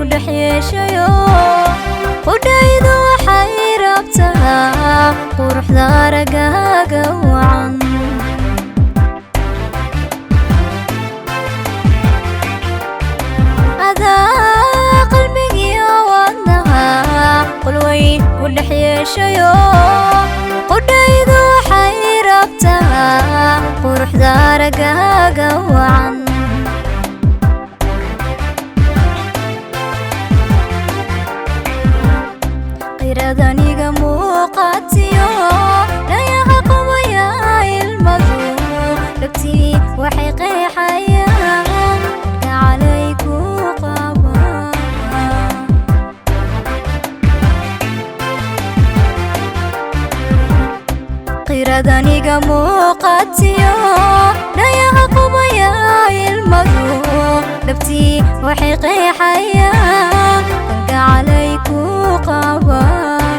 ودحيشيو ودايدو waxay rabtaa quruxda aragaaga wacan adaa qalbigiyo wadnaha qulweyn ودحيشيو ودايدو waxay rabtaa quruxda aragaaga wacan aniga muuqatiyo dhayaha qawaya ilmadu dhagtii waxay qeexayaan gacalay ku qabaan qirad aniga muuqatiyo dhayaha qawaya ilmadu dhagtii waxay qeexayaan gacalay ku qabaan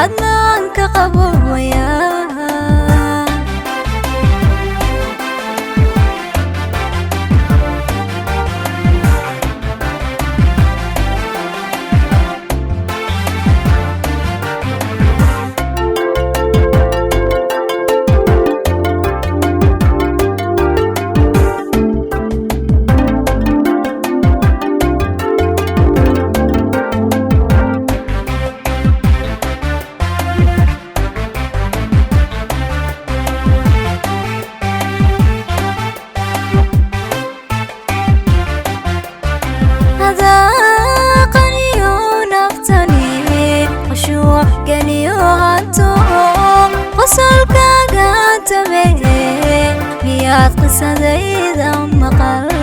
adnaanka qabowaya وصلك قاتمه مياد قصة ذي ذا مقال